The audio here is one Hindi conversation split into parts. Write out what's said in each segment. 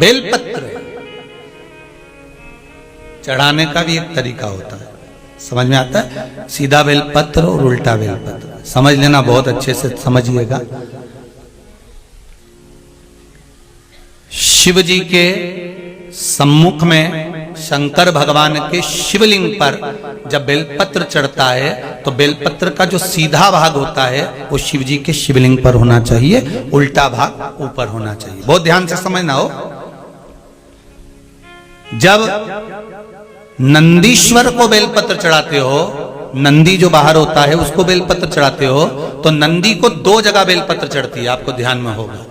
बेलपत्र चढ़ाने का भी एक तरीका होता है, समझ में आता है? सीधा बेलपत्र और उल्टा बेलपत्र, समझ लेना, बहुत अच्छे से समझिएगा। शिव जी के सम्मुख में शंकर भगवान के शिवलिंग पर जब बेलपत्र चढ़ता है तो बेलपत्र का जो सीधा भाग होता है वो शिव जी के शिवलिंग पर होना चाहिए, उल्टा भाग ऊपर होना चाहिए। बहुत ध्यान से समझना हो। जब नंदीश्वर को बेलपत्र चढ़ाते हो, नंदी जो बाहर होता है उसको बेलपत्र चढ़ाते हो, तो नंदी को दो जगह बेलपत्र चढ़ती है, आपको ध्यान में होगा।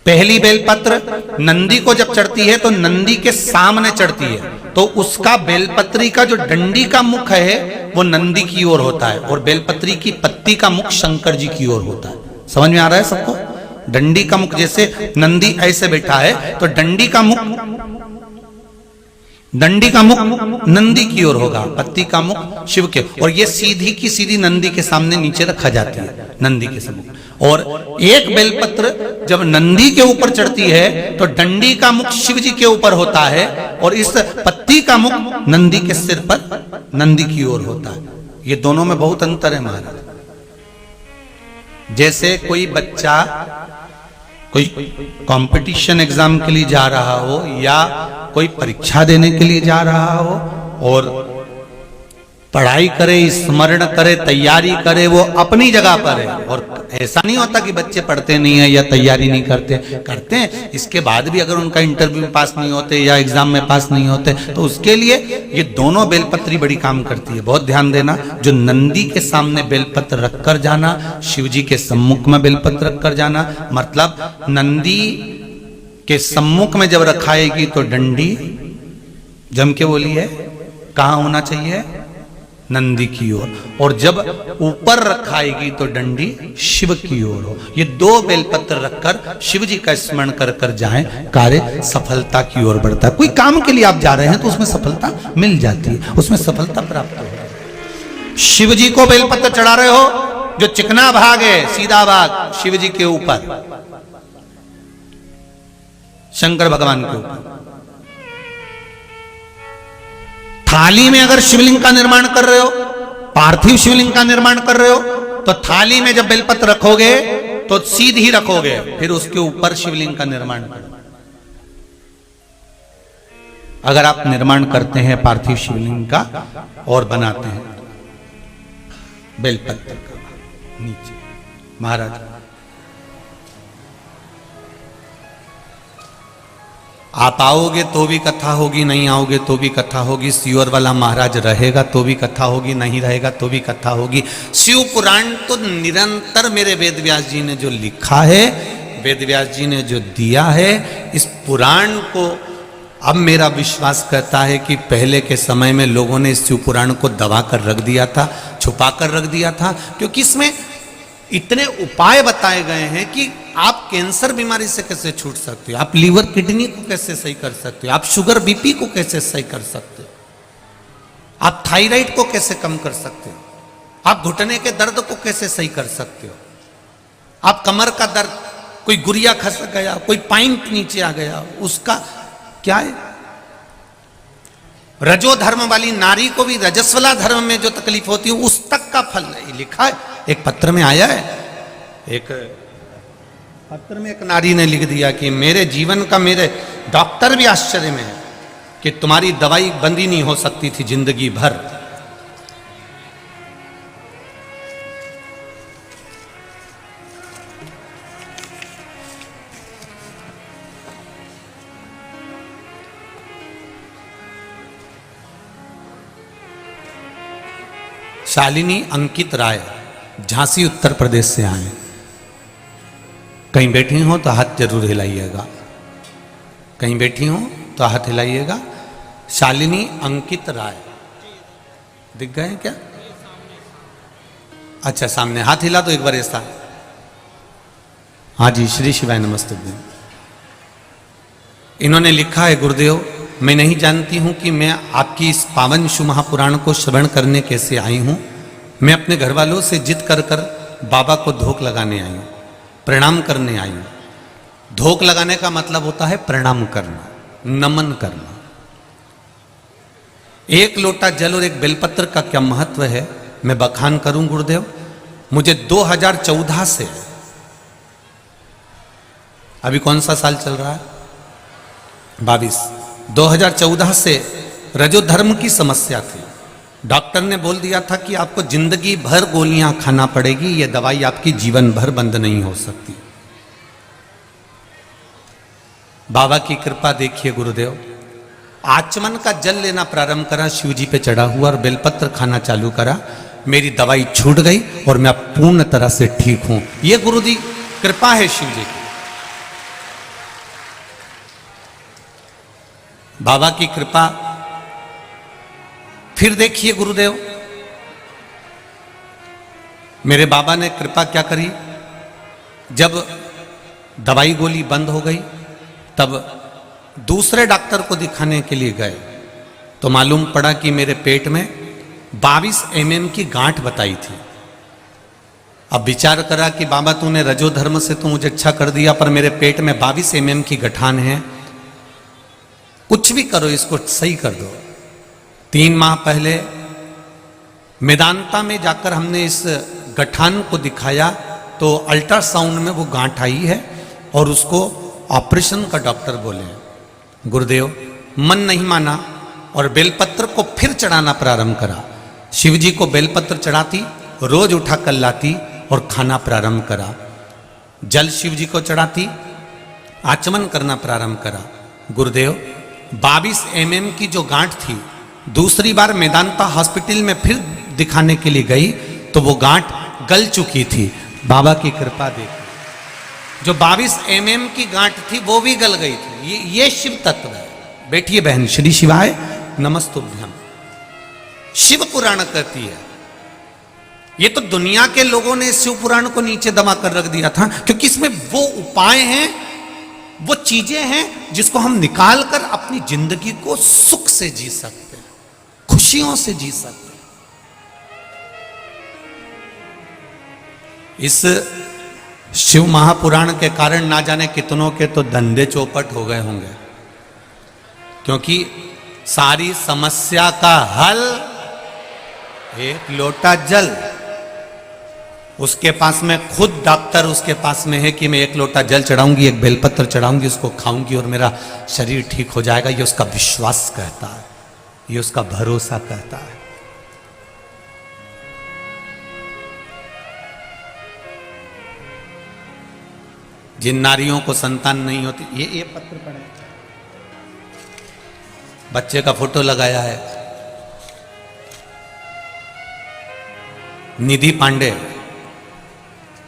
पहली बेलपत्र नंदी को जब चढ़ती है तो नंदी के सामने चढ़ती है, तो उसका बेलपत्री का जो डंडी का मुख है वो नंदी की ओर होता है और बेलपत्री की पत्ती का मुख शंकर जी की ओर होता है। समझ में आ रहा है सबको? डंडी का मुख, जैसे नंदी ऐसे बैठा है तो डंडी का मुख नंदी की ओर होगा, पत्ती का मुख शिव के, और ये सीधी की सीधी नंदी के सामने नीचे रखा जाती है, नंदी के सम्मुख। और एक बेलपत्र जब नंदी के ऊपर चढ़ती है तो डंडी का मुख शिव जी के ऊपर होता है और इस पत्ती का मुख नंदी के सिर पर नंदी की ओर होता है। ये दोनों में बहुत अंतर है महाराज। जैसे कोई बच्चा कोई कंपटीशन एग्जाम के लिए जा रहा हो या कोई परीक्षा देने के लिए जा रहा हो और पढ़ाई करे, स्मरण करे, तैयारी करे, वो अपनी जगह पर है। और ऐसा नहीं होता कि बच्चे पढ़ते नहीं है या तैयारी नहीं करते हैं। इसके बाद भी अगर उनका इंटरव्यू में पास नहीं होते या एग्जाम में पास नहीं होते तो उसके लिए ये दोनों बेलपत्री बड़ी काम करती है। बहुत ध्यान देना, जो नंदी के सामने बेलपत्र रखकर जाना, शिव जी के सम्मुख में बेलपत्र रखकर जाना, मतलब नंदी के सम्मुख में जब रखाएगी तो डंडी, जम के बोलिए, कहाँ होना चाहिए? नंदी की ओर। और जब ऊपर रखाएगी तो डंडी शिव की ओर हो। ये दो बेलपत्र रखकर शिव जी का स्मरण कर कर जाएं, कार्य सफलता की ओर बढ़ता है। कोई काम के लिए आप जा रहे हैं तो उसमें सफलता मिल जाती है, उसमें सफलता प्राप्त हो। शिव जी को बेलपत्र चढ़ा रहे हो, जो चिकना भाग है, सीधा भाग शिव जी के ऊपर, शंकर भगवान के ऊपर। थाली में अगर शिवलिंग का निर्माण कर रहे हो, पार्थिव शिवलिंग का निर्माण कर रहे हो, तो थाली में जब बेलपत्र रखोगे तो सीधी रखोगे, फिर उसके ऊपर शिवलिंग का निर्माण करो। अगर आप निर्माण करते हैं पार्थिव शिवलिंग का और बनाते हैं बेलपत्र का नीचे, महाराज आप आओगे तो भी कथा होगी, नहीं आओगे तो भी कथा होगी। सियोर वाला महाराज रहेगा तो भी कथा होगी, नहीं रहेगा तो भी कथा होगी। शिव पुराण तो निरंतर मेरे वेद व्यास जी ने जो लिखा है, वेद व्यास जी ने जो दिया है, इस पुराण को अब मेरा विश्वास करता है कि पहले के समय में लोगों ने इस शिव पुराण को दबा कर रख दिया था, छुपा कर रख दिया था, क्योंकि इसमें इतने उपाय बताए गए हैं कि आप कैंसर बीमारी से कैसे छूट सकते हो, आप लीवर किडनी को कैसे सही कर सकते हो, आप शुगर बीपी को कैसे सही कर सकते हो, आप थायराइड को कैसे कम कर सकते हो, आप घुटने के दर्द को कैसे सही कर सकते हो, आप कमर का दर्द, कोई गुरिया खस गया, कोई पाइंट नीचे आ गया, उसका क्या है। रजो धर्म वाली नारी को भी रजस्वला धर्म में जो तकलीफ होती है उस तक का फल लिखा है। एक पत्र में आया है, एक पत्र में एक नारी ने लिख दिया कि मेरे जीवन का, मेरे डॉक्टर भी आश्चर्य में है कि तुम्हारी दवाई बंद ही नहीं हो सकती थी जिंदगी भर। शालिनी अंकित राय, झांसी उत्तर प्रदेश से आए। कहीं बैठी हो तो हाथ जरूर हिलाइएगा, कहीं बैठी हो तो हाथ हिलाइएगा। शालिनी अंकित राय दिख गए क्या? अच्छा, सामने हाथ हिला तो एक बार ऐसा। हाँ जी, श्री शिवाय नमस्ते। इन्होंने लिखा है, गुरुदेव मैं नहीं जानती हूं कि मैं आपकी इस पावन शिव महापुराण को श्रवण करने कैसे आई हूं। मैं अपने घर वालों से जिद कर कर बाबा को धोख लगाने आई हूं, प्रणाम करने आई हूं। धोक लगाने का मतलब होता है प्रणाम करना, नमन करना। एक लोटा जल और एक बेलपत्र का क्या महत्व है, मैं बखान करूं गुरुदेव। मुझे 2014 से, अभी कौन सा साल चल रहा है, 22, 2014 से रजोधर्म की समस्या थी। डॉक्टर ने बोल दिया था कि आपको जिंदगी भर गोलियां खाना पड़ेगी, यह दवाई आपकी जीवन भर बंद नहीं हो सकती। बाबा की कृपा देखिए गुरुदेव, आचमन का जल लेना प्रारंभ करा, शिव जी पे चढ़ा हुआ और बेलपत्र खाना चालू करा, मेरी दवाई छूट गई और मैं पूर्ण तरह से ठीक हूं। यह गुरु जी कृपा है शिव जी की, बाबा की कृपा। फिर देखिए गुरुदेव, मेरे बाबा ने कृपा क्या करी, जब दवाई गोली बंद हो गई तब दूसरे डॉक्टर को दिखाने के लिए गए तो मालूम पड़ा कि मेरे पेट में 22 mm की गांठ बताई थी। अब विचार करा कि बाबा तूने रजोधर्म से तो मुझे अच्छा कर दिया, पर मेरे पेट में 22 mm की गठान है, कुछ भी करो इसको सही कर दो। 3 माह पहले मेदांता में जाकर हमने इस गठान को दिखाया तो अल्ट्रासाउंड में वो गांठ आई है और उसको ऑपरेशन का डॉक्टर बोले। गुरुदेव मन नहीं माना और बेलपत्र को फिर चढ़ाना प्रारंभ करा। शिव जी को बेलपत्र चढ़ाती, रोज उठा कर लाती और खाना प्रारंभ करा। जल शिव जी को चढ़ाती, आचमन करना प्रारंभ करा। गुरुदेव 22 mm की जो गांठ थी, दूसरी बार मेदांता हॉस्पिटल में फिर दिखाने के लिए गई तो वो गांठ गल चुकी थी। बाबा की कृपा देखी, जो 22 mm की गांठ थी वो भी गल गई थी। ये शिव तत्व है। बैठिए बहन, श्री शिवाय नमस्तुभ्यम। शिव पुराण कहती है, ये तो दुनिया के लोगों ने शिव पुराण को नीचे दबा कर रख दिया था, क्योंकि इसमें वो उपाय हैं, वो चीजें हैं जिसको हम निकाल कर अपनी जिंदगी को सुख से जी सकते हैं, खुशियों से जी सकते हैं। इस शिव महापुराण के कारण ना जाने कितनों के तो धंधे चौपट हो गए होंगे, क्योंकि सारी समस्या का हल एक लोटा जल। उसके पास में खुद डॉक्टर उसके पास में है कि मैं एक लोटा जल चढ़ाऊंगी, एक बेलपत्र चढ़ाऊंगी, उसको खाऊंगी और मेरा शरीर ठीक हो जाएगा। ये उसका विश्वास कहता है, ये उसका भरोसा कहता है। जिन नारियों को संतान नहीं होती, ये पत्र पढ़े, बच्चे का फोटो लगाया है, निधि पांडे,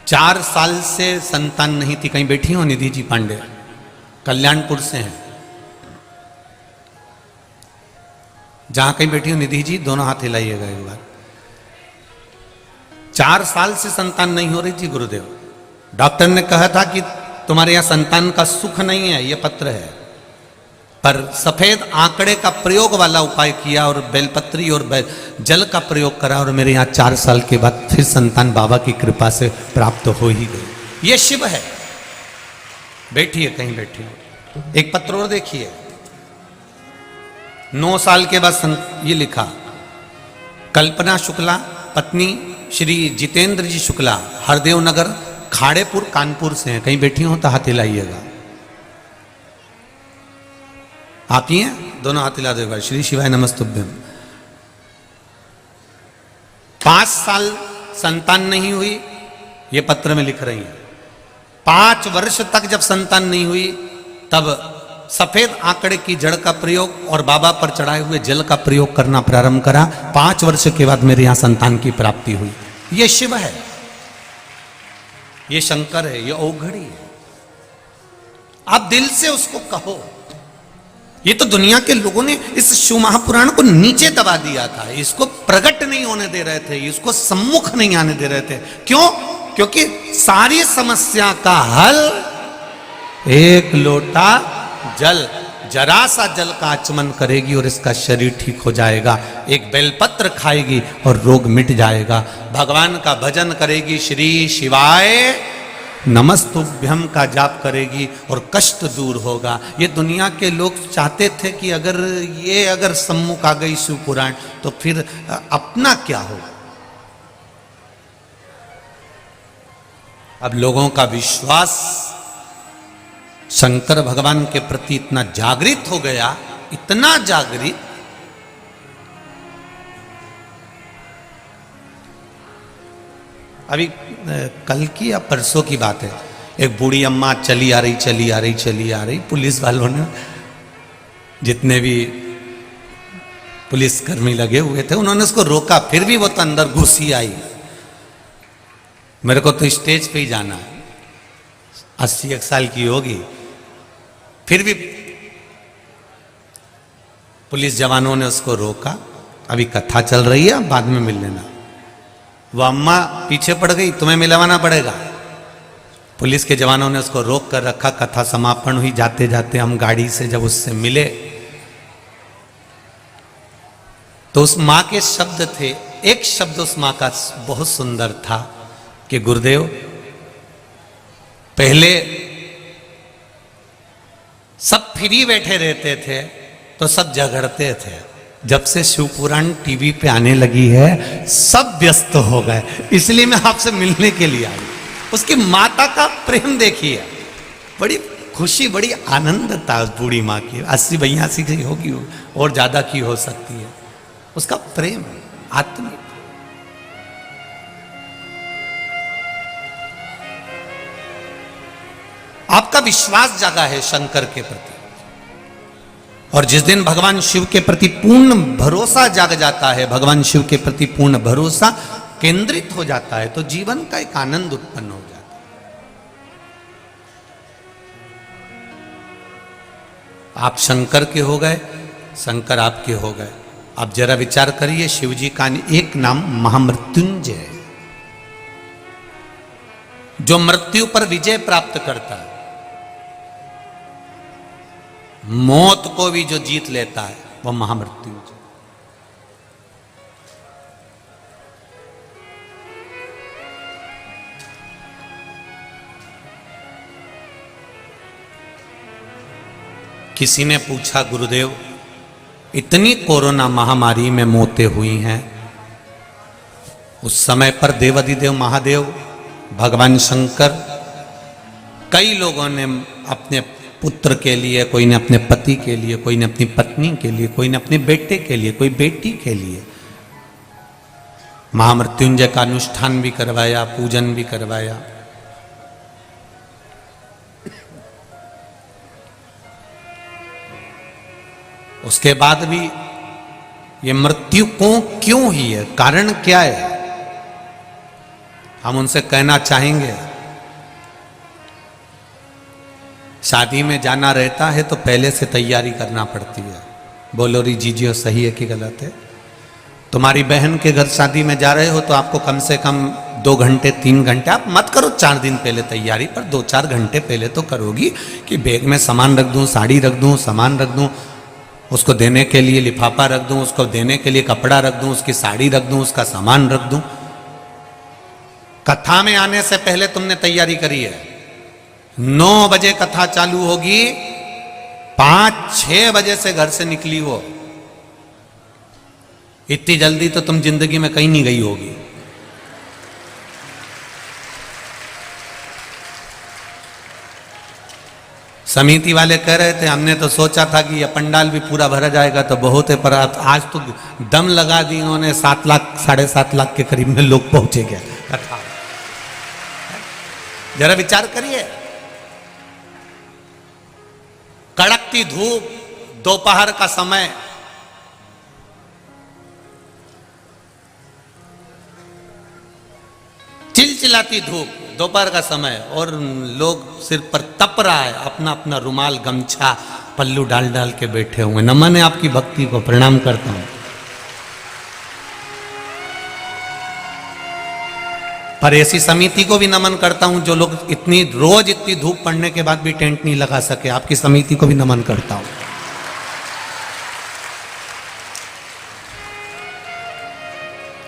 4 साल से संतान नहीं थी। कहीं बैठी हो निधि जी पांडे, कल्याणपुर से हैं। जहां कहीं बैठी हो निधि जी, दोनों हाथ हिलाइएगा एक बार। 4 साल से संतान नहीं हो रही थी गुरुदेव। डॉक्टर ने कहा था कि तुम्हारे यहां संतान का सुख नहीं है, यह पत्र है। पर सफेद आंकड़े का प्रयोग वाला उपाय किया और बेलपत्री और जल का प्रयोग करा और मेरे यहाँ 4 साल के बाद फिर संतान बाबा की कृपा से प्राप्त हो ही गई। ये शिव है। बैठिए, कहीं बैठिए। एक पत्र और देखिए, 9 साल के बाद ये लिखा, कल्पना शुक्ला पत्नी श्री जितेंद्र जी शुक्ला, हरदेव नगर खाड़ेपुर कानपुर से हैं। कहीं बैठी हो तो हाथ हिलाइएगा। आप ही हैं, दोनों हाथ हिला देगा। श्री शिवाय नमस्तुभ्यम। 5 साल संतान नहीं हुई, ये पत्र में लिख रही हैं। 5 वर्ष तक जब संतान नहीं हुई तब सफेद आंकड़े की जड़ का प्रयोग और बाबा पर चढ़ाए हुए जल का प्रयोग करना प्रारंभ करा। 5 वर्ष के बाद मेरे यहां संतान की प्राप्ति हुई। ये शिव है, ये शंकर है, ये औघड़ी है। आप दिल से उसको कहो। ये तो दुनिया के लोगों ने इस शिव महापुराण को नीचे दबा दिया था, इसको प्रकट नहीं होने दे रहे थे, इसको सम्मुख नहीं आने दे रहे थे। क्यों? क्योंकि सारी समस्या का हल एक लोटा जल, जरा सा जल का आचमन करेगी और इसका शरीर ठीक हो जाएगा। एक बेलपत्र खाएगी और रोग मिट जाएगा। भगवान का भजन करेगी, श्री शिवाय नमस्तुभ्यम का जाप करेगी और कष्ट दूर होगा। ये दुनिया के लोग चाहते थे कि अगर सम्मुख आ गई शिव पुराण तो फिर अपना क्या होगा। अब लोगों का विश्वास शंकर भगवान के प्रति इतना जागृत हो गया, इतना जागृत, अभी कल की या परसों की बात है, एक बूढ़ी अम्मा चली आ रही, पुलिस वालों ने, जितने भी पुलिसकर्मी लगे हुए थे, उन्होंने उसको रोका, फिर भी वो तो अंदर घुसी आई। मेरे को तो स्टेज पे ही जाना है, 80 साल की होगी, फिर भी पुलिस जवानों ने उसको रोका। अभी कथा चल रही है, बाद में मिल लेना। वो अम्मा पीछे पड़ गई, तुम्हें मिलवाना पड़ेगा। पुलिस के जवानों ने उसको रोक कर रखा। कथा समापन हुई, जाते जाते हम गाड़ी से जब उससे मिले तो उस मां के शब्द थे, एक शब्द उस मां का बहुत सुंदर था कि गुरुदेव, पहले सब फ्री बैठे रहते थे तो सब झगड़ते थे, जब से शिव पुराण टीवी पे आने लगी है सब व्यस्त हो गए, इसलिए मैं आपसे मिलने के लिए आई। उसकी माता का प्रेम देखिए, बड़ी खुशी, बड़ी आनंद था उस बूढ़ी माँ की। 80-82 की होगी और ज्यादा की हो सकती है। उसका प्रेम आत्मिक। आपका विश्वास जागा है शंकर के प्रति, और जिस दिन भगवान शिव के प्रति पूर्ण भरोसा जाग जाता है, भगवान शिव के प्रति पूर्ण भरोसा केंद्रित हो जाता है, तो जीवन का एक आनंद उत्पन्न हो जाता है। आप शंकर के हो गए, शंकर आपके हो गए। आप जरा विचार करिए, शिव जी का एक नाम महामृत्युंजय, जो मृत्यु पर विजय प्राप्त करता है, मौत को भी जो जीत लेता है, वह महामृत्युंजय। किसी ने पूछा, गुरुदेव, इतनी कोरोना महामारी में मौतें हुई हैं, उस समय पर देवाधिदेव महादेव भगवान शंकर, कई लोगों ने अपने पुत्र के लिए, कोई ने अपने पति के लिए, कोई ने अपनी पत्नी के लिए, कोई ने अपने बेटे के लिए, कोई बेटी के लिए महामृत्युंजय का अनुष्ठान भी करवाया, पूजन भी करवाया। उसके बाद भी ये मृत्यु को क्यों ही है, कारण क्या है, हम उनसे कहना चाहेंगे। शादी में जाना रहता है तो पहले से तैयारी करना पड़ती है। बोलो री जीजियो, सही है कि गलत है? तुम्हारी बहन के घर शादी में जा रहे हो तो आपको कम से कम 2 घंटे 3 घंटे, आप मत करो 4 दिन पहले तैयारी, पर 2-4 घंटे पहले तो करोगी कि बैग में सामान रख दूं, साड़ी रख दूं, सामान रख दूं, उसको देने के लिए लिफाफा रख दूं, उसको देने के लिए कपड़ा रख दूं, उसकी साड़ी रख दूं, उसका सामान रख दूं। कथा में आने से पहले तुमने तैयारी करी है। 9 बजे कथा चालू होगी, 5-6 बजे से घर से निकली हो, इतनी जल्दी तो तुम जिंदगी में कहीं नहीं गई होगी। समिति वाले कह रहे थे, हमने तो सोचा था कि यह पंडाल भी पूरा भरा जाएगा तो बहुत है, पर आज तो दम लगा दी इन्होंने, 7 लाख 7.5 लाख के करीब में लोग पहुंचे गए कथा। जरा विचार करिए, कड़कती धूप, दोपहर का समय, चिलचिलाती धूप, दोपहर का समय, और लोग सिर पर तप रहा है, अपना अपना रुमाल गमछा पल्लू डाल डाल के बैठे हुए। नमन है आपकी भक्ति को, प्रणाम करता हूं। पर ऐसी समिति को भी नमन करता हूं जो लोग रोज इतनी धूप पड़ने के बाद भी टेंट नहीं लगा सके। आपकी समिति को भी नमन करता हूं।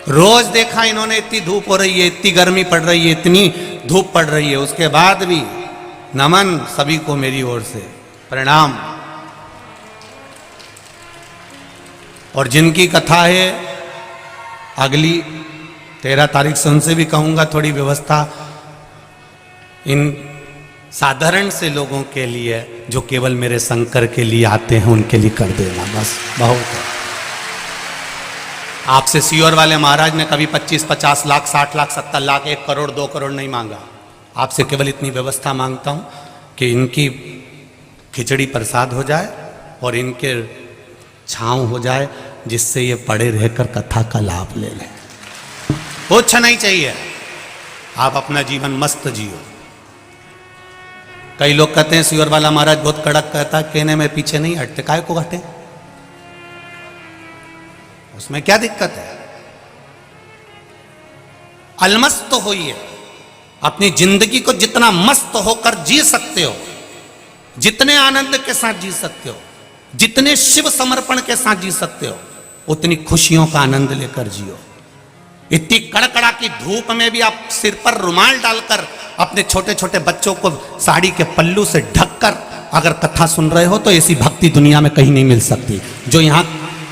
रोज देखा इन्होंने, इतनी धूप हो रही है, इतनी गर्मी पड़ रही है, इतनी धूप पड़ रही है, उसके बाद भी नमन सभी को मेरी ओर से, प्रणाम। और जिनकी कथा है अगली 13 तारीख से, उनसे भी कहूंगा थोड़ी व्यवस्था इन साधारण से लोगों के लिए जो केवल मेरे शंकर के लिए आते हैं उनके लिए कर देना, बस बहुत है। आपसे सीहोर वाले महाराज ने कभी 25-50 लाख 60 लाख 70 लाख 1 करोड़ 2 करोड़ नहीं मांगा। आपसे केवल इतनी व्यवस्था मांगता हूं कि इनकी खिचड़ी प्रसाद हो जाए और इनके छांव हो जाए, जिससे ये पड़े रहकर कथा का लाभ ले लें। कुछ नहीं चाहिए, आप अपना जीवन मस्त जियो। कई लोग कहते हैं सीहोर वाला महाराज बहुत कड़क कहता है, कहने में पीछे नहीं हटते, काहे को हटे, उसमें क्या दिक्कत है? अलमस्त होइए, अपनी जिंदगी को जितना मस्त होकर जी सकते हो, जितने आनंद के साथ जी सकते हो, जितने शिव समर्पण के साथ जी सकते हो, उतनी खुशियों का आनंद लेकर जियो। इतनी कड़कड़ा की धूप में भी आप सिर पर रुमाल डालकर अपने छोटे छोटे बच्चों को साड़ी के पल्लू से ढककर अगर कथा सुन रहे हो, तो ऐसी भक्ति दुनिया में कहीं नहीं मिल सकती जो यहां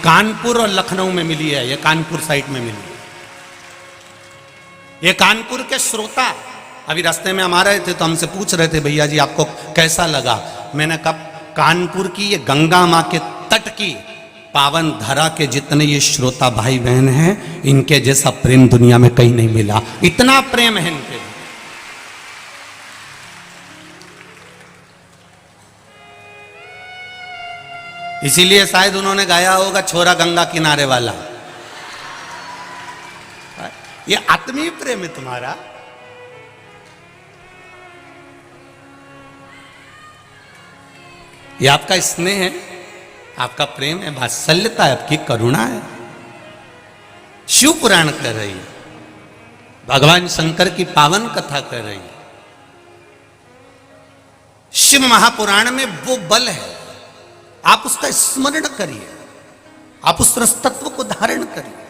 कानपुर और लखनऊ में मिली है। ये कानपुर साइड में मिली है। ये कानपुर के श्रोता अभी रास्ते में हम आ रहे थे तो हमसे पूछ रहे थे, भैया जी आपको कैसा लगा? मैंने कहा कानपुर की ये गंगा मां के तट की पावन धरा के जितने ये श्रोता भाई बहन हैं, इनके जैसा प्रेम दुनिया में कहीं नहीं मिला। इतना प्रेम है इनके। इसीलिए शायद उन्होंने गाया होगा छोरा गंगा किनारे वाला। ये आत्मीय प्रेम है तुम्हारा। ये आपका स्नेह है, आपका प्रेम है, वात्सल्यता है, आपकी करुणा है। शिव पुराण कर रही है, भगवान शंकर की पावन कथा कर रही है। शिव महापुराण में वो बल है, आप उसका स्मरण करिए, आप उस रस तत्व को धारण करिए,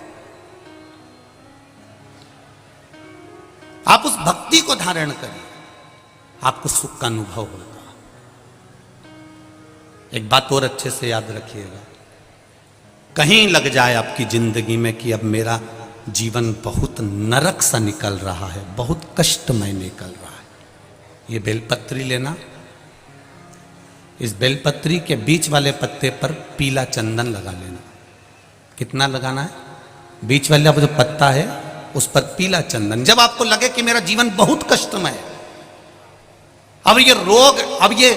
आप उस भक्ति को धारण करिए, आपको सुख का अनुभव होगा। एक बात और अच्छे से याद रखिएगा, कहीं लग जाए आपकी जिंदगी में कि अब मेरा जीवन बहुत नरक सा निकल रहा है, बहुत कष्टमय निकल रहा है, ये बेलपत्री लेना। इस बेलपत्री के बीच वाले पत्ते पर पीला चंदन लगा लेना। कितना लगाना है? बीच वाला जो पत्ता है उस पर पीला चंदन। जब आपको लगे कि मेरा जीवन बहुत कष्टमय है, अब ये रोग, अब ये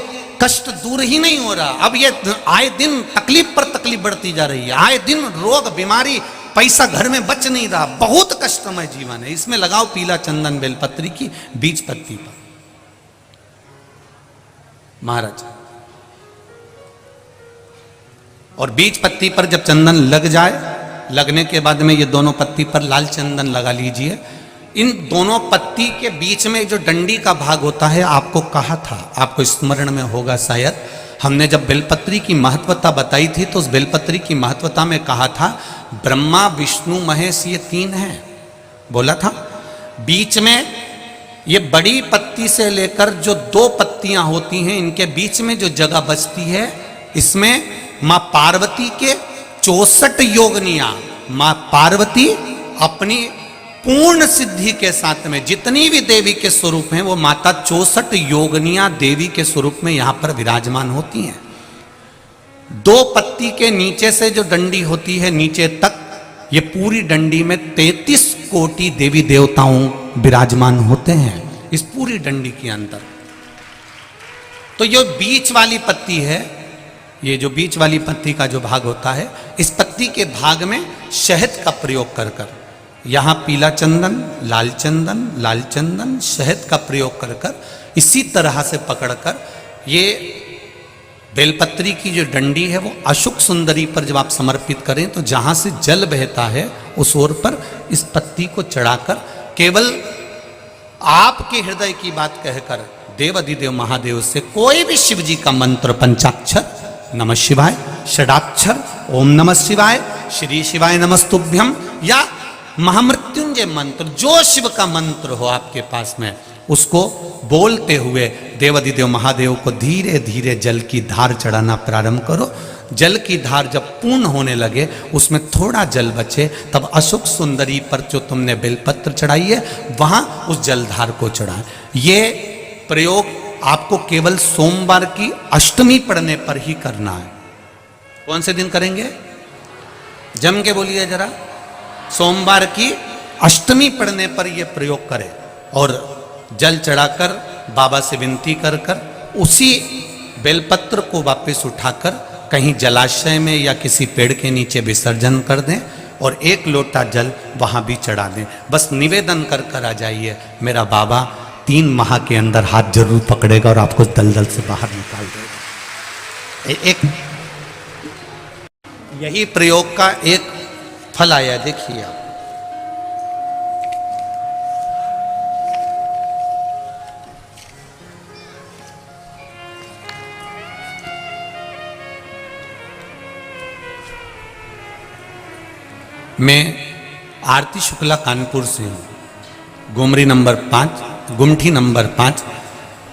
कष्ट दूर ही नहीं हो रहा, अब ये आए दिन तकलीफ पर तकलीफ बढ़ती जा रही है, आए दिन रोग बीमारी, पैसा घर में बच नहीं रहा, बहुत कष्टमय जीवन है, इसमें लगाओ पीला चंदन बेलपत्री की बीज पत्ती पर। महाराज, और बीज पत्ती पर जब चंदन लग जाए, लगने के बाद में ये दोनों पत्ती पर लाल चंदन लगा लीजिए। इन दोनों पत्ती के बीच में जो डंडी का भाग होता है, आपको कहा था, आपको स्मरण में होगा शायद, हमने जब बेलपत्री की महत्वता बताई थी तो उस बेलपत्री की महत्वता में कहा था ब्रह्मा विष्णु महेश ये 3 हैं, बोला था। बीच में ये बड़ी पत्ती से लेकर जो 2 पत्तियां होती हैं, इनके बीच में जो जगह बचती है, इसमें मां पार्वती के 64 योगनियां, मां पार्वती अपनी पूर्ण सिद्धि के साथ में जितनी भी देवी के स्वरूप हैं, वो माता 64 योगनियां देवी के स्वरूप में यहां पर विराजमान होती हैं। 2 पत्ती के नीचे से जो डंडी होती है नीचे तक, ये पूरी डंडी में 33 कोटि देवी देवताओं विराजमान होते हैं इस पूरी डंडी के अंदर। तो ये बीच वाली पत्ती है, ये जो बीच वाली पत्ती का जो भाग होता है, इस पत्ती के भाग में शहद का प्रयोग कर कर, यहाँ पीला चंदन, लाल चंदन, लाल चंदन, शहद का प्रयोग कर कर, इसी तरह से पकड़कर ये बेलपत्री की जो डंडी है वो अशुक सुंदरी पर जब आप समर्पित करें, तो जहाँ से जल बहता है उस ओर पर इस पत्ती को चढ़ाकर केवल आपके हृदय की बात कहकर देवाधिदेव महादेव से कोई भी शिव जी का मंत्र, पंचाक्षर नमः शिवाय, षडाक्षर ओम नमः शिवाय, श्री शिवाय नमस्तुभ्यम, या महामृत्युंजय मंत्र, जो शिव का मंत्र हो आपके पास में, उसको बोलते हुए देवाधिदेव महादेव को धीरे धीरे जल की धार चढ़ाना प्रारंभ करो। जल की धार जब पूर्ण होने लगे, उसमें थोड़ा जल बचे, तब अशोक सुंदरी पर जो तुमने बेलपत्र चढ़ाई है वहां उस जलधार को चढ़ाएं। ये प्रयोग आपको केवल सोमवार की अष्टमी पढ़ने पर ही करना है। कौन से दिन करेंगे? जम के बोलिए जरा। सोमवार की अष्टमी पढ़ने पर यह प्रयोग करें और जल चढ़ाकर बाबा से विनती कर कर उसी बेलपत्र को वापस उठाकर कहीं जलाशय में या किसी पेड़ के नीचे विसर्जन कर दें और एक लोटा जल वहां भी चढ़ा दें। बस निवेदन कर कर आ जाइए, मेरा बाबा 3 माह के अंदर हाथ जरूर पकड़ेगा और आपको दलदल से बाहर निकाल देगा। एक यही प्रयोग का एक फल आया, देखिए आप। मैं आरती शुक्ला कानपुर से हूँ, गुमरी नंबर 5, गुमठी नंबर 5।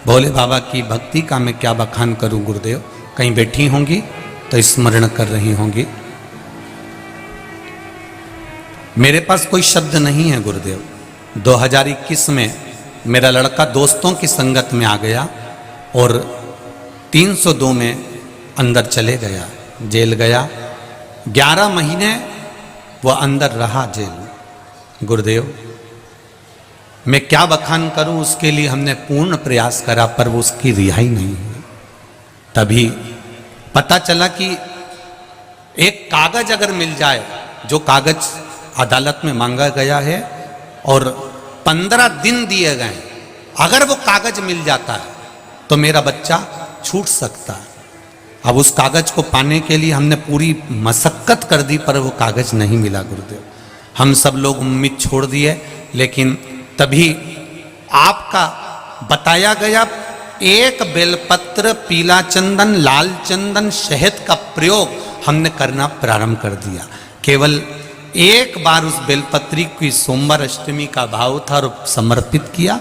भोले बाबा की भक्ति का मैं क्या बखान करूँ गुरुदेव। कहीं बैठी होंगी तो स्मरण कर रही होंगी। मेरे पास कोई शब्द नहीं है गुरुदेव। 2021 में मेरा लड़का दोस्तों की संगत में आ गया और 302 में अंदर चले गया, जेल गया। 11 महीने वो अंदर रहा जेल। गुरुदेव मैं क्या बखान करूं, उसके लिए हमने पूर्ण प्रयास करा पर वो उसकी रिहाई नहीं हुई। तभी पता चला कि एक कागज अगर मिल जाए, जो कागज अदालत में मांगा गया है और 15 दिन दिए गए, अगर वो कागज मिल जाता है तो मेरा बच्चा छूट सकता है। अब उस कागज को पाने के लिए हमने पूरी मशक्कत कर दी पर वो कागज नहीं मिला गुरुदेव। हम सब लोग उम्मीद छोड़ दिए, लेकिन तभी आपका बताया गया एक बेलपत्र, पीला चंदन, लाल चंदन, शहद का प्रयोग हमने करना प्रारंभ कर दिया। केवल एक बार उस बेलपत्री की सोमवार अष्टमी का भाव था और समर्पित किया।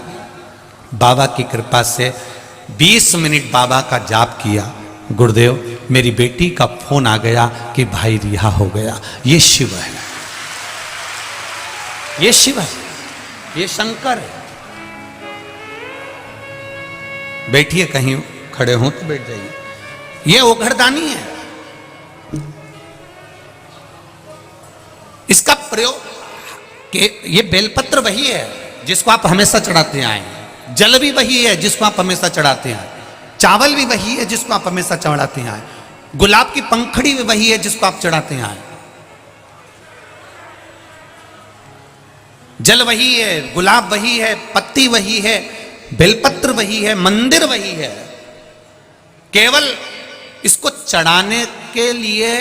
बाबा की कृपा से 20 मिनट बाबा का जाप किया। गुरुदेव मेरी बेटी का फोन आ गया कि भाई रिहा हो गया। ये शिव है, ये शिव है, ये शंकर है। बैठिए, कहीं खड़े हो तो बैठ जाइए। ये ओघरदानी है। इसका प्रयोग के ये बेलपत्र वही है जिसको आप हमेशा चढ़ाते आए, जल भी वही है जिसको आप हमेशा चढ़ाते आए, चावल भी वही है जिसको आप हमेशा चढ़ाते आए, गुलाब की पंखड़ी भी वही है जिसको आप चढ़ाते आए। जल वही है, गुलाब वही है, पत्ती वही है, बेलपत्र वही है, मंदिर वही है। केवल इसको चढ़ाने के लिए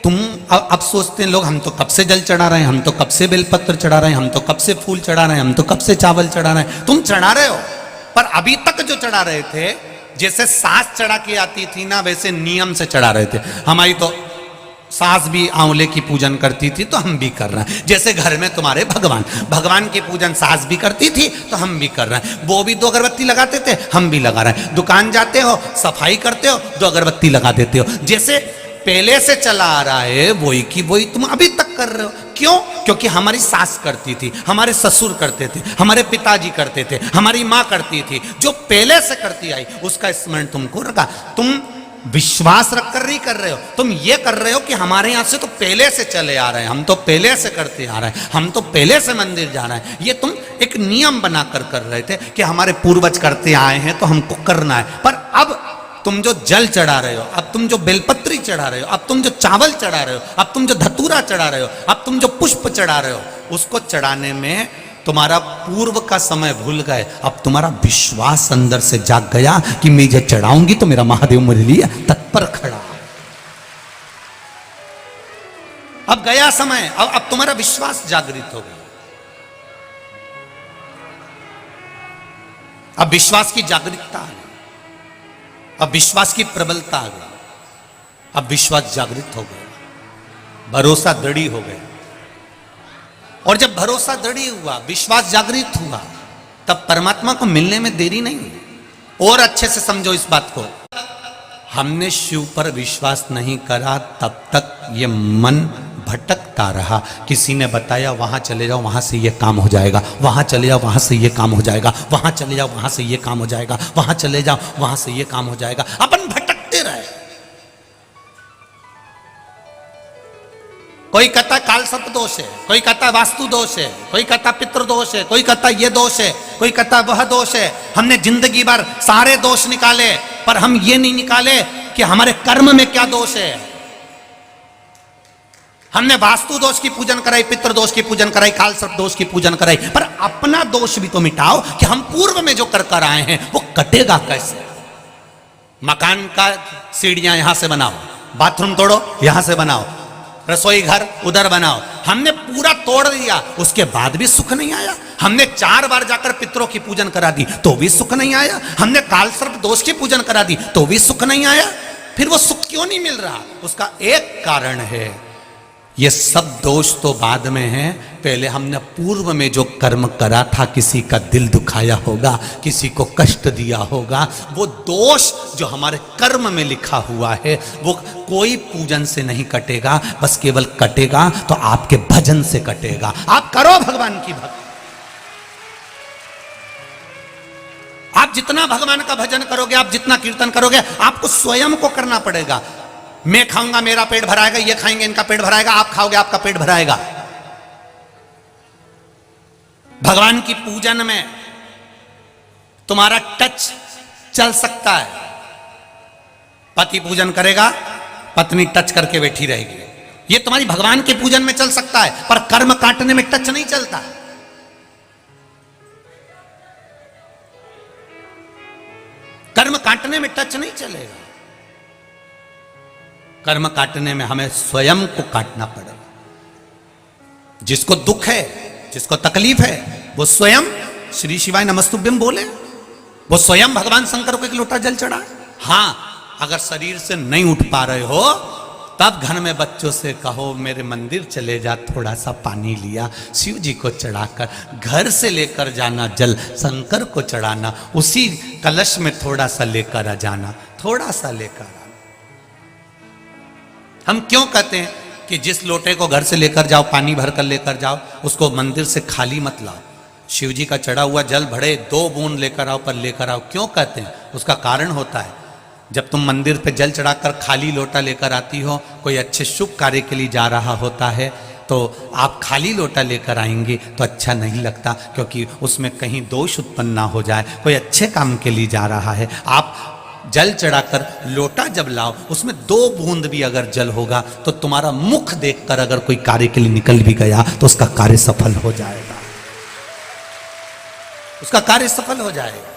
तुम अब सोचते हैं लोग, हम तो कब से जल चढ़ा रहे हैं, हम तो कब से बेलपत्र चढ़ा रहे हैं, हम तो कब से फूल चढ़ा रहे हैं, हम तो कब से चावल चढ़ा रहे हैं। तुम चढ़ा रहे हो, पर अभी तक जो चढ़ा रहे थे, जैसे सास चढ़ा के आती थी ना, वैसे नियम से चढ़ा रहे थे। हमारी तो सास भी आंवले की पूजन करती थी तो हम भी कर रहे हैं। जैसे घर में तुम्हारे भगवान की पूजन सास भी करती थी तो हम भी कर रहे हैं। वो भी 2 अगरबत्ती लगाते थे, हम भी लगा रहे हैं। दुकान जाते हो, सफाई करते हो, 2 अगरबत्ती लगा देते हो। जैसे पहले से चला आ रहा है वही की वही तुम अभी तक कर रहे हो। क्यों? क्योंकि हमारी सास करती थी, हमारे ससुर करते थे, हमारे पिताजी करते थे, हमारी माँ करती थी। जो पहले से करती आई उसका स्मरण तुमको रखा। तुम विश्वास रखकर नहीं कर रहे हो, तुम ये कर रहे हो कि हमारे यहाँ से तो पहले से चले आ रहे हैं, हम तो पहले से करते आ रहे हैं, हम तो पहले से मंदिर जा रहे हैं। ये तुम एक नियम बनाकर कर रहे थे कि हमारे पूर्वज करते आए हैं तो हमको करना है। पर अब तुम जो जल चढ़ा रहे हो, अब तुम जो बेलपत्री चढ़ा रहे हो, अब तुम जो चावल चढ़ा रहे हो, अब तुम जो धतूरा चढ़ा रहे हो, अब तुम जो पुष्प चढ़ा रहे हो, उसको चढ़ाने में तुम्हारा पूर्व का समय भूल गए। अब तुम्हारा विश्वास अंदर से जाग गया कि मैं ये चढ़ाऊंगी तो मेरा महादेव मेरे लिए तत्पर खड़ा। अब गया समय, अब तुम्हारा विश्वास जागृत हो गया। अब विश्वास की जागृतता आ गई, अब विश्वास की प्रबलता आ गई, अब विश्वास जागृत हो गया, भरोसा दृढ़ हो गया। और जब भरोसा दृढ़ हुआ, विश्वास जागृत हुआ, तब परमात्मा को मिलने में देरी नहीं। और अच्छे से समझो इस बात को, हमने शिव पर विश्वास नहीं करा तब तक ये मन भटकता रहा। किसी ने बताया वहां चले जाओ, वहां से ये काम हो जाएगा, वहां चले जाओ, वहां से ये काम हो जाएगा, वहां चले जाओ, वहां से ये काम हो जाएगा, वहां चले जाओ, वहां से ये काम हो जाएगा। अपन भटकते रहे। कोई कहता काल सर्प दोष है, कोई कहता वास्तु दोष है, कोई कहता पितृ दोष है, कोई कहता ये दोष है, कोई कहता वह दोष है। हमने जिंदगी भर सारे दोष निकाले, पर हम ये नहीं निकाले कि हमारे कर्म में क्या दोष है। हमने वास्तु दोष की पूजन कराई, पितृ दोष की पूजन कराई, काल सर्प दोष की पूजन कराई, पर अपना दोष भी तो मिटाओ कि हम पूर्व में जो कर कर आए हैं वो कटेगा कैसे। मकान का सीढ़ियां यहां से बनाओ, बाथरूम तोड़ो यहां से बनाओ, रसोई घर उधर बनाओ। हमने पूरा तोड़ दिया, उसके बाद भी सुख नहीं आया। हमने 4 बार जाकर पितरों की पूजन करा दी तो भी सुख नहीं आया। हमने काल सर्प दोष की पूजन करा दी तो भी सुख नहीं आया। फिर वो सुख क्यों नहीं मिल रहा? उसका एक कारण है, ये सब दोष तो बाद में है। पहले हमने पूर्व में जो कर्म करा था, किसी का दिल दुखाया होगा, किसी को कष्ट दिया होगा, वो दोष जो हमारे कर्म में लिखा हुआ है वो कोई पूजन से नहीं कटेगा, बस केवल कटेगा तो आपके भजन से कटेगा। आप करो भगवान की भक्ति। आप जितना भगवान का भजन करोगे, आप जितना कीर्तन करोगे, आपको स्वयं को करना पड़ेगा। मैं खाऊंगा मेरा पेट भराएगा, ये खाएंगे इनका पेट भराएगा, आप खाओगे आपका पेट भराएगा। भगवान की पूजन में तुम्हारा टच चल सकता है। पति पूजन करेगा, पत्नी टच करके बैठी रहेगी, ये तुम्हारी भगवान के पूजन में चल सकता है, पर कर्म काटने में टच नहीं चलता। कर्म काटने में टच नहीं चलेगा। कर्म काटने में हमें स्वयं को काटना पड़ेगा। जिसको दुख है, जिसको तकलीफ है, वो स्वयं श्री शिवाय नमस्तुभ्यम बोले, वो स्वयं भगवान शंकर को एक लोटा जल चढ़ा। हाँ, अगर शरीर से नहीं उठ पा रहे हो तब घर में बच्चों से कहो मेरे मंदिर चले जा, थोड़ा सा पानी लिया शिव जी को चढ़ाकर, घर से लेकर जाना जल शंकर को चढ़ाना, उसी कलश में थोड़ा सा लेकर आ जाना, थोड़ा सा लेकर आना। हम क्यों कहते हैं कि जिस लोटे को घर से लेकर जाओ, पानी भर कर लेकर जाओ, उसको मंदिर से खाली मत लाओ। शिव जी का चढ़ा हुआ जल भरे 2 बूंद लेकर आओ, पर लेकर आओ। क्यों कहते हैं? उसका कारण होता है, जब तुम मंदिर पे जल चढ़ाकर खाली लोटा लेकर आती हो, कोई अच्छे शुभ कार्य के लिए जा रहा होता है, तो आप खाली लोटा लेकर आएंगे तो अच्छा नहीं लगता, क्योंकि उसमें कहीं दोष उत्पन्न ना हो जाए। कोई अच्छे काम के लिए जा रहा है, आप जल चढ़ाकर लोटा जब लाओ, उसमें 2 बूंद भी अगर जल होगा तो तुम्हारा मुख देखकर अगर कोई कार्य के लिए निकल भी गया तो उसका कार्य सफल हो जाएगा, उसका कार्य सफल हो जाएगा।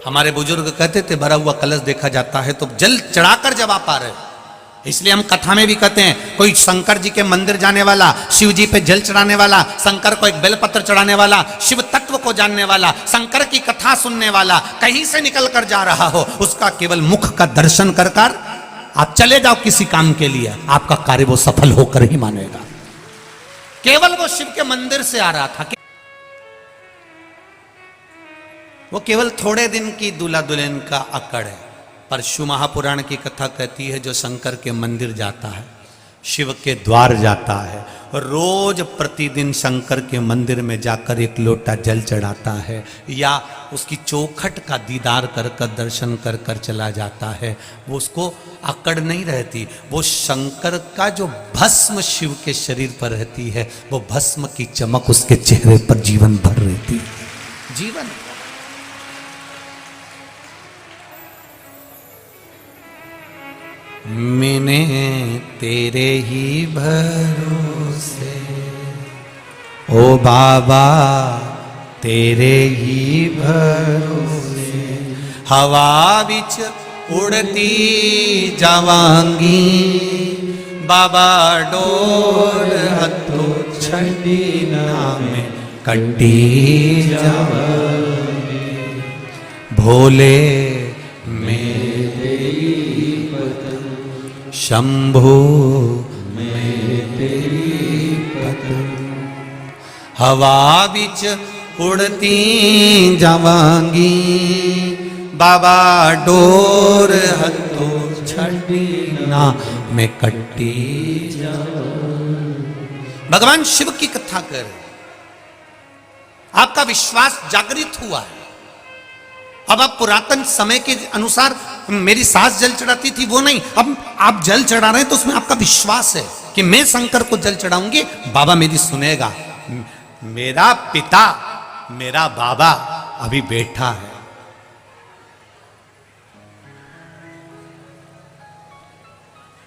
हमारे बुजुर्ग कहते थे भरा हुआ कलश देखा जाता है तो जल चढ़ाकर जब आप आ रहे, इसलिए हम कथा में भी कहते हैं, कोई शंकर जी के मंदिर जाने वाला, शिव जी पे जल चढ़ाने वाला, शंकर को एक बेलपत्र चढ़ाने वाला, शिव तत्व को जानने वाला, शंकर की कथा सुनने वाला, कहीं से निकल कर जा रहा हो, उसका केवल मुख का दर्शन कर कर आप चले जाओ किसी काम के लिए, आपका कार्य वो सफल होकर ही मानेगा। केवल वो शिव के मंदिर से आ रहा था, वो केवल थोड़े दिन की दूल्हा दुल्हन का अकड़ है। पर शिव महापुराण की कथा कहती है, जो शंकर के मंदिर जाता है, शिव के द्वार जाता है, रोज प्रतिदिन शंकर के मंदिर में जाकर एक लोटा जल चढ़ाता है, या उसकी चौखट का दीदार कर कर दर्शन कर कर चला जाता है, वो उसको अकड़ नहीं रहती। वो शंकर का जो भस्म शिव के शरीर पर रहती है, वो भस्म की चमक उसके चेहरे पर जीवन भर रहती है। जीवन मैंने तेरे ही भरोसे, ओ बाबा तेरे ही भरोसे, हवा बिच उड़ती जावांगी, बाबा डोर हथो छड़ी नामे कटी जावांगी, भोले शंभु में तेरी पतंग, हवा बिच उड़ती जावांगी बाबा डोर हथो छड़ी ना मैं कट्टी भगवान शिव की कथा कर, आपका विश्वास जागृत हुआ है। अब आप पुरातन समय के अनुसार मेरी सास जल चढ़ाती थी वो नहीं, अब आप जल चढ़ा रहे हैं तो उसमें आपका विश्वास है कि मैं शंकर को जल चढ़ाऊंगी, बाबा मेरी सुनेगा। मेरा पिता मेरा बाबा अभी बैठा है।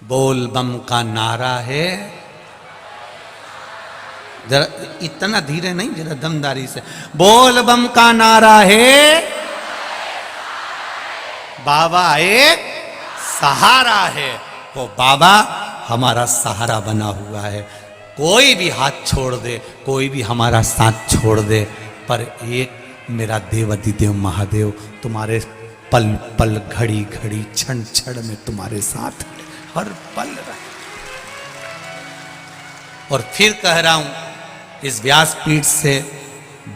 बोल बम का नारा है, जरा इतना धीरे नहीं, जरा दमदारी से। बोल बम का नारा है, बाबा एक सहारा है। वो बाबा हमारा सहारा बना हुआ है। कोई भी हाथ छोड़ दे, कोई भी हमारा साथ छोड़ दे, पर एक मेरा देवाधिदेव महादेव तुम्हारे पल पल घड़ी घड़ी क्षण क्षण में तुम्हारे साथ है, हर पल रहे। और फिर कह रहा हूं, इस व्यासपीठ से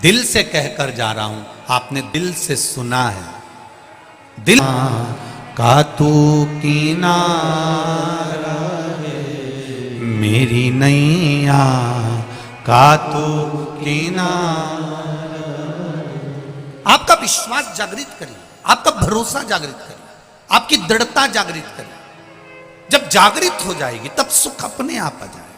दिल से कहकर जा रहा हूं, आपने दिल से सुना है। दिल का तू किनारा मेरी नैया का तू किनारा। आपका विश्वास जागृत करिए, आपका भरोसा जागृत करिए, आपकी दृढ़ता जागृत करिए। जब जागृत हो जाएगी तब सुख अपने आप आ जाएगा।